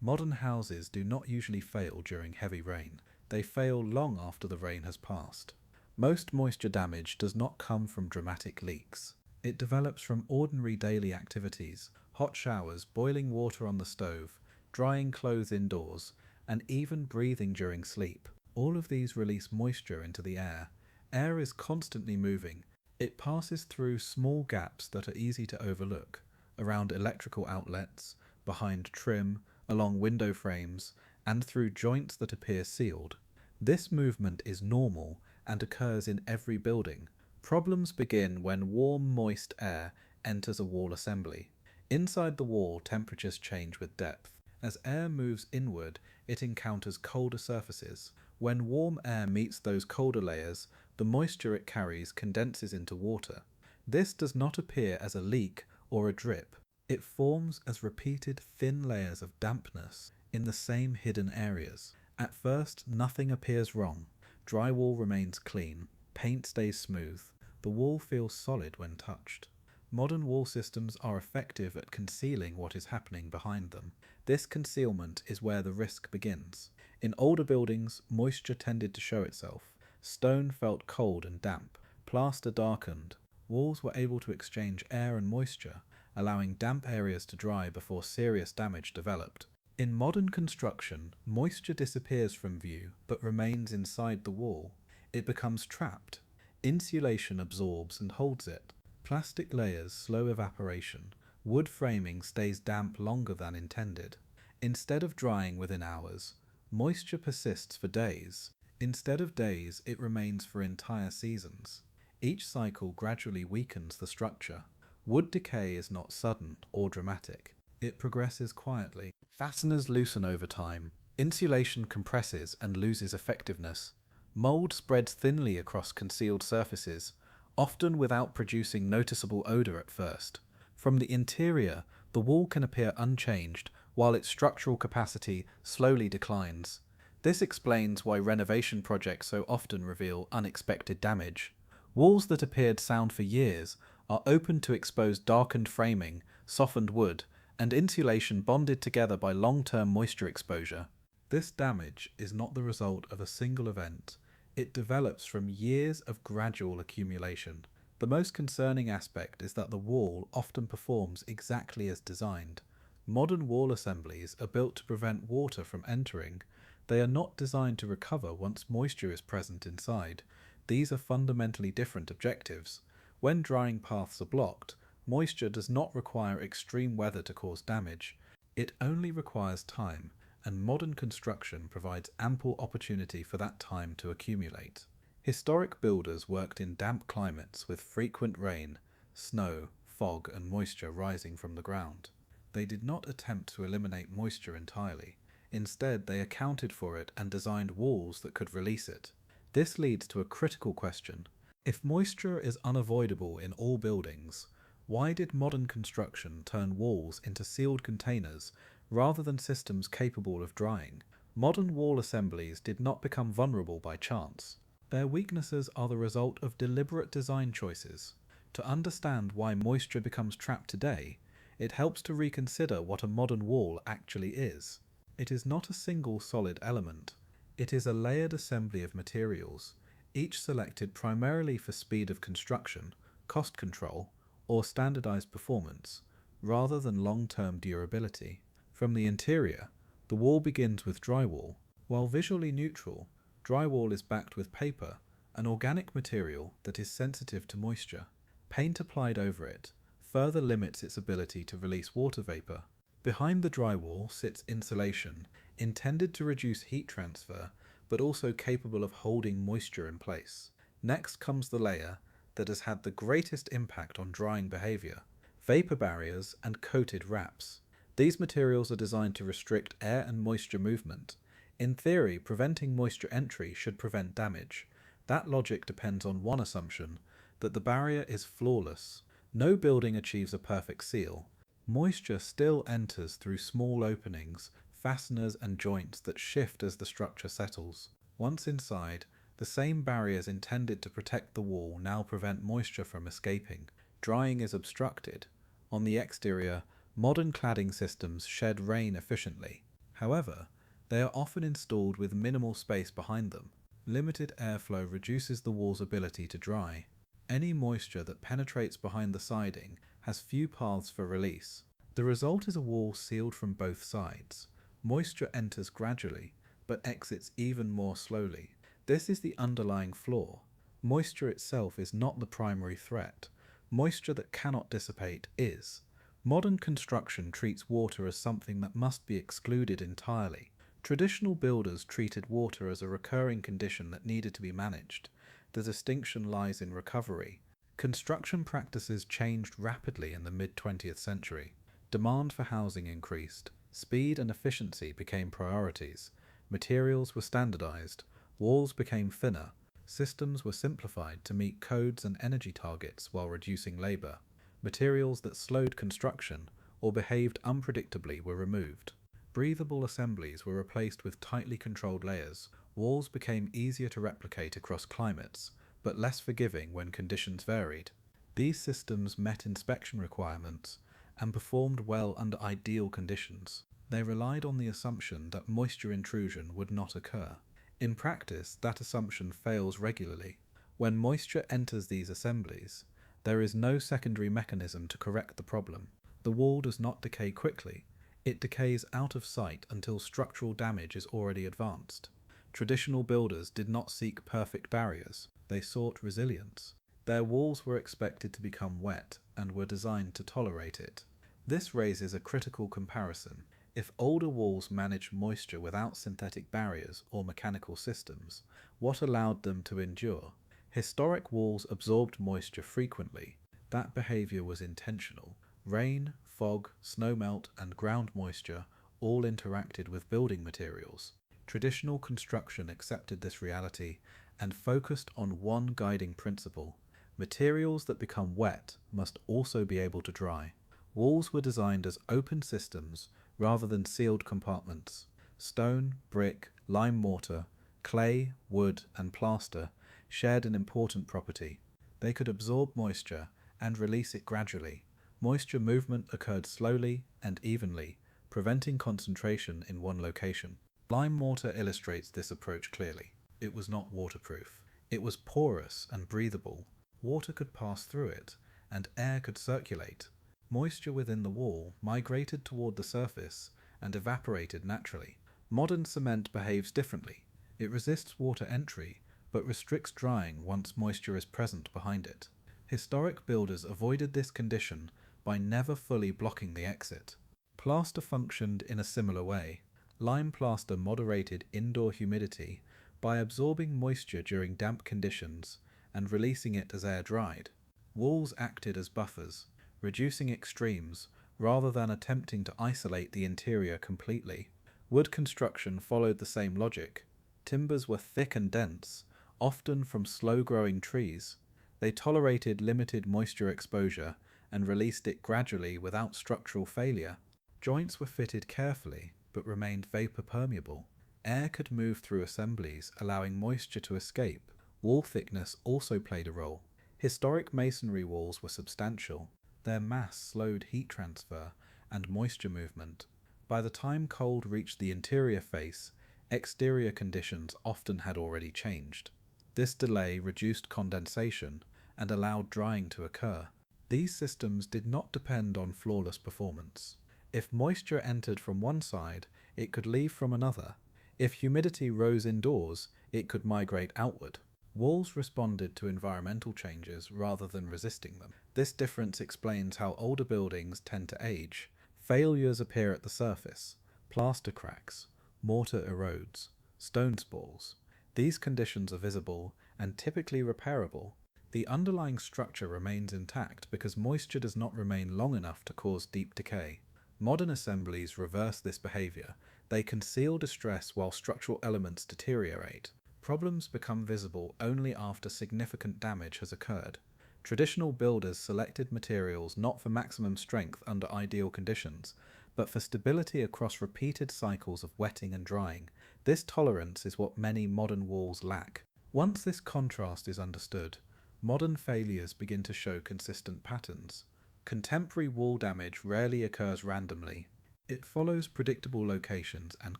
Modern houses do not usually fail during heavy rain. They fail long after the rain has passed. Most moisture damage does not come from dramatic leaks. It develops from ordinary daily activities: hot showers, boiling water on the stove, drying clothes indoors, and even breathing during sleep. All of these release moisture into the air. Air is constantly moving. It passes through small gaps that are easy to overlook, around electrical outlets, behind trim, along window frames, and through joints that appear sealed. This movement is normal and occurs in every building. Problems begin when warm, moist air enters a wall assembly. Inside the wall, temperatures change with depth. As air moves inward, it encounters colder surfaces. When warm air meets those colder layers, the moisture it carries condenses into water. This does not appear as a leak or a drip. It forms as repeated thin layers of dampness in the same hidden areas. At first, nothing appears wrong. Drywall remains clean, paint stays smooth, the wall feels solid when touched. Modern wall systems are effective at concealing what is happening behind them. This concealment is where the risk begins. In older buildings, moisture tended to show itself. Stone felt cold and damp. Plaster darkened. Walls were able to exchange air and moisture, allowing damp areas to dry before serious damage developed. In modern construction, moisture disappears from view but remains inside the wall. It becomes trapped. Insulation absorbs and holds it. Plastic layers slow evaporation. Wood framing stays damp longer than intended. Instead of drying within hours, moisture persists for days. Instead of days, it remains for entire seasons. Each cycle gradually weakens the structure. Wood decay is not sudden or dramatic. It progresses quietly. Fasteners loosen over time. Insulation compresses and loses effectiveness. Mold spreads thinly across concealed surfaces, often without producing noticeable odor at first. From the interior, the wall can appear unchanged, while its structural capacity slowly declines. This explains why renovation projects so often reveal unexpected damage. Walls that appeared sound for years are open to expose darkened framing, softened wood, and insulation bonded together by long-term moisture exposure. This damage is not the result of a single event. It develops from years of gradual accumulation. The most concerning aspect is that the wall often performs exactly as designed. Modern wall assemblies are built to prevent water from entering. They are not designed to recover once moisture is present inside. These are fundamentally different objectives. When drying paths are blocked, moisture does not require extreme weather to cause damage. It only requires time, and modern construction provides ample opportunity for that time to accumulate. Historic builders worked in damp climates with frequent rain, snow, fog, and moisture rising from the ground. They did not attempt to eliminate moisture entirely. Instead, they accounted for it and designed walls that could release it. This leads to a critical question. If moisture is unavoidable in all buildings, why did modern construction turn walls into sealed containers rather than systems capable of drying? Modern wall assemblies did not become vulnerable by chance. Their weaknesses are the result of deliberate design choices. To understand why moisture becomes trapped today, it helps to reconsider what a modern wall actually is. It is not a single solid element. It is a layered assembly of materials, each selected primarily for speed of construction, cost control, or standardized performance, rather than long-term durability. From the interior, the wall begins with drywall. While visually neutral, drywall is backed with paper, an organic material that is sensitive to moisture. Paint applied over it further limits its ability to release water vapor. Behind the drywall sits insulation, intended to reduce heat transfer, but also capable of holding moisture in place. Next comes the layer that has had the greatest impact on drying behavior: vapor barriers and coated wraps. These materials are designed to restrict air and moisture movement. In theory, preventing moisture entry should prevent damage. That logic depends on one assumption, that the barrier is flawless. No building achieves a perfect seal. Moisture still enters through small openings, fasteners and joints that shift as the structure settles. Once inside, the same barriers intended to protect the wall now prevent moisture from escaping. Drying is obstructed. On the exterior, modern cladding systems shed rain efficiently. However, they are often installed with minimal space behind them. Limited airflow reduces the wall's ability to dry. Any moisture that penetrates behind the siding has few paths for release. The result is a wall sealed from both sides. Moisture enters gradually, but exits even more slowly. This is the underlying flaw. Moisture itself is not the primary threat. Moisture that cannot dissipate is. Modern construction treats water as something that must be excluded entirely. Traditional builders treated water as a recurring condition that needed to be managed. The distinction lies in recovery. Construction practices changed rapidly in the mid-20th century. Demand for housing increased. Speed and efficiency became priorities. Materials were standardized. Walls became thinner. Systems were simplified to meet codes and energy targets while reducing labor. Materials that slowed construction or behaved unpredictably were removed. Breathable assemblies were replaced with tightly controlled layers. Walls became easier to replicate across climates, but less forgiving when conditions varied. These systems met inspection requirements and performed well under ideal conditions. They relied on the assumption that moisture intrusion would not occur. In practice, that assumption fails regularly. When moisture enters these assemblies, there is no secondary mechanism to correct the problem. The wall does not decay quickly. It decays out of sight until structural damage is already advanced. Traditional builders did not seek perfect barriers. They sought resilience. Their walls were expected to become wet and were designed to tolerate it. This raises a critical comparison. If older walls managed moisture without synthetic barriers or mechanical systems, what allowed them to endure? Historic walls absorbed moisture frequently. That behavior was intentional. Rain, fog, snowmelt, and ground moisture all interacted with building materials. Traditional construction accepted this reality and focused on one guiding principle. Materials that become wet must also be able to dry. Walls were designed as open systems rather than sealed compartments. Stone, brick, lime mortar, clay, wood, and plaster shared an important property. They could absorb moisture and release it gradually. Moisture movement occurred slowly and evenly, preventing concentration in one location. Lime mortar illustrates this approach clearly. It was not waterproof. It was porous and breathable. Water could pass through it, and air could circulate. Moisture within the wall migrated toward the surface and evaporated naturally. Modern cement behaves differently. It resists water entry, but restricts drying once moisture is present behind it. Historic builders avoided this condition by never fully blocking the exit. Plaster functioned in a similar way. Lime plaster moderated indoor humidity by absorbing moisture during damp conditions and releasing it as air dried. Walls acted as buffers, reducing extremes rather than attempting to isolate the interior completely. Wood construction followed the same logic. Timbers were thick and dense, often from slow-growing trees. They tolerated limited moisture exposure and released it gradually without structural failure. Joints were fitted carefully, but remained vapor-permeable. Air could move through assemblies, allowing moisture to escape. Wall thickness also played a role. Historic masonry walls were substantial. Their mass slowed heat transfer and moisture movement. By the time cold reached the interior face, exterior conditions often had already changed. This delay reduced condensation and allowed drying to occur. These systems did not depend on flawless performance. If moisture entered from one side, it could leave from another. If humidity rose indoors, it could migrate outward. Walls responded to environmental changes rather than resisting them. This difference explains how older buildings tend to age. Failures appear at the surface. Plaster cracks, mortar erodes, stone spalls. These conditions are visible and typically repairable. The underlying structure remains intact because moisture does not remain long enough to cause deep decay. Modern assemblies reverse this behavior. They conceal distress while structural elements deteriorate. Problems become visible only after significant damage has occurred. Traditional builders selected materials not for maximum strength under ideal conditions, but for stability across repeated cycles of wetting and drying. This tolerance is what many modern walls lack. Once this contrast is understood, modern failures begin to show consistent patterns. Contemporary wall damage rarely occurs randomly. It follows predictable locations and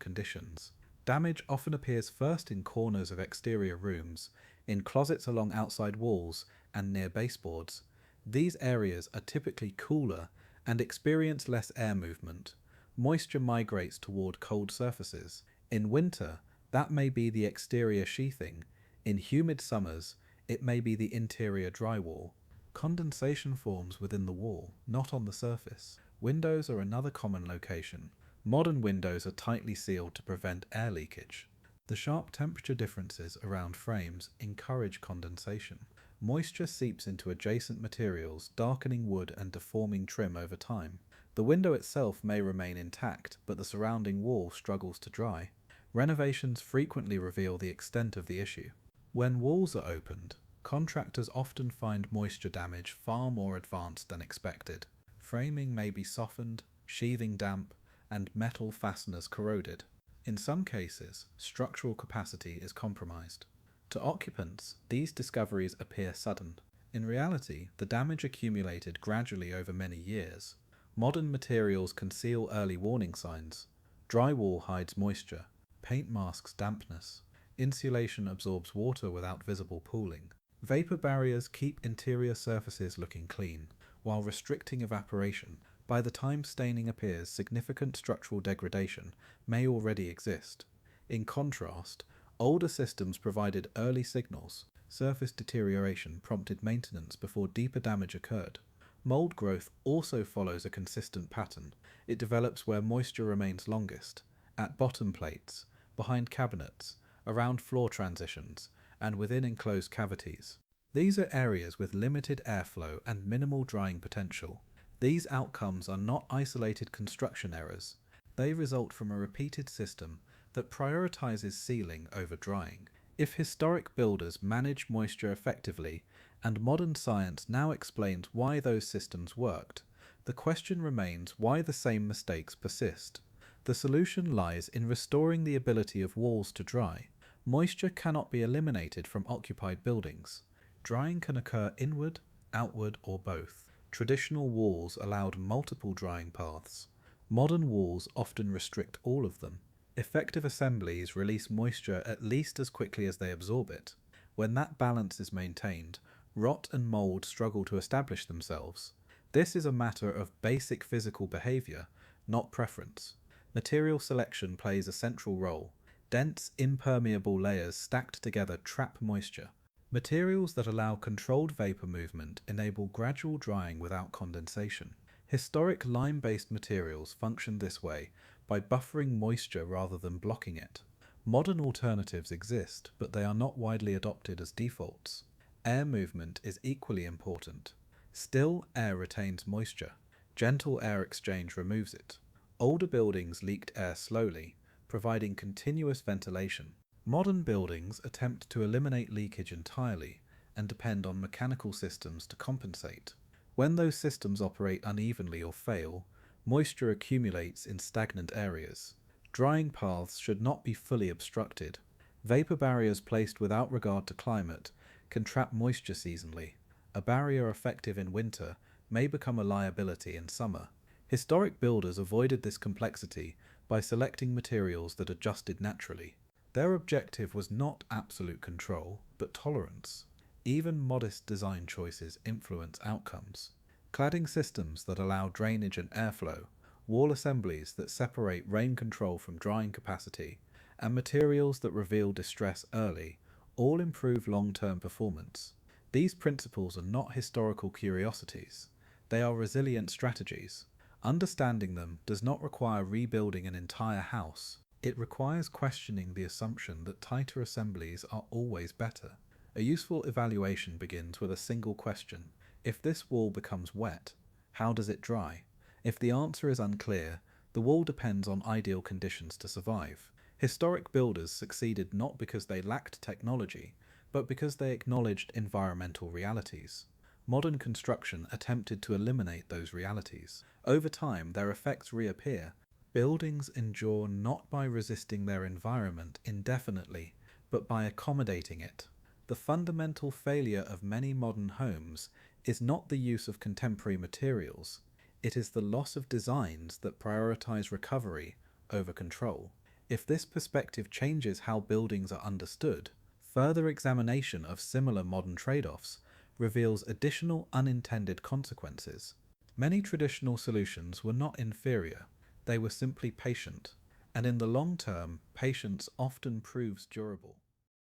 conditions. Damage often appears first in corners of exterior rooms, in closets along outside walls, and near baseboards. These areas are typically cooler and experience less air movement. Moisture migrates toward cold surfaces. In winter, that may be the exterior sheathing. In humid summers, it may be the interior drywall. Condensation forms within the wall, not on the surface. Windows are another common location. Modern windows are tightly sealed to prevent air leakage. The sharp temperature differences around frames encourage condensation. Moisture seeps into adjacent materials, darkening wood and deforming trim over time. The window itself may remain intact, but the surrounding wall struggles to dry. Renovations frequently reveal the extent of the issue. When walls are opened, contractors often find moisture damage far more advanced than expected. Framing may be softened, sheathing damp, and metal fasteners corroded. In some cases, structural capacity is compromised. To occupants, these discoveries appear sudden. In reality, the damage accumulated gradually over many years. Modern materials conceal early warning signs. Drywall hides moisture. Paint masks dampness. Insulation absorbs water without visible pooling. Vapor barriers keep interior surfaces looking clean, while restricting evaporation. By the time staining appears, significant structural degradation may already exist. In contrast, older systems provided early signals. Surface deterioration prompted maintenance before deeper damage occurred. Mold growth also follows a consistent pattern. It develops where moisture remains longest, at bottom plates, behind cabinets, around floor transitions, and within enclosed cavities. These are areas with limited airflow and minimal drying potential. These outcomes are not isolated construction errors. They result from a repeated system that prioritizes sealing over drying. If historic builders managed moisture effectively, and modern science now explains why those systems worked, the question remains why the same mistakes persist. The solution lies in restoring the ability of walls to dry. Moisture cannot be eliminated from occupied buildings. Drying can occur inward, outward, or both. Traditional walls allowed multiple drying paths. Modern walls often restrict all of them. Effective assemblies release moisture at least as quickly as they absorb it. When that balance is maintained, rot and mold struggle to establish themselves. This is a matter of basic physical behavior, not preference. Material selection plays a central role. Dense, impermeable layers stacked together trap moisture. Materials that allow controlled vapor movement enable gradual drying without condensation. Historic lime-based materials function this way by buffering moisture rather than blocking it. Modern alternatives exist, but they are not widely adopted as defaults. Air movement is equally important. Still air retains moisture. Gentle air exchange removes it. Older buildings leaked air slowly, providing continuous ventilation. Modern buildings attempt to eliminate leakage entirely and depend on mechanical systems to compensate. When those systems operate unevenly or fail, moisture accumulates in stagnant areas. Drying paths should not be fully obstructed. Vapor barriers placed without regard to climate can trap moisture seasonally. A barrier effective in winter may become a liability in summer. Historic builders avoided this complexity by selecting materials that adjusted naturally. Their objective was not absolute control, but tolerance. Even modest design choices influence outcomes. Cladding systems that allow drainage and airflow, wall assemblies that separate rain control from drying capacity, and materials that reveal distress early, all improve long-term performance. These principles are not historical curiosities. They are resilient strategies. Understanding them does not require rebuilding an entire house. It requires questioning the assumption that tighter assemblies are always better. A useful evaluation begins with a single question. If this wall becomes wet, how does it dry? If the answer is unclear, the wall depends on ideal conditions to survive. Historic builders succeeded not because they lacked technology, but because they acknowledged environmental realities. Modern construction attempted to eliminate those realities. Over time, their effects reappear. Buildings endure not by resisting their environment indefinitely, but by accommodating it. The fundamental failure of many modern homes is not the use of contemporary materials. It is the loss of designs that prioritize recovery over control. If this perspective changes how buildings are understood, further examination of similar modern trade-offs reveals additional unintended consequences. Many traditional solutions were not inferior, they were simply patient, and in the long term, patience often proves durable.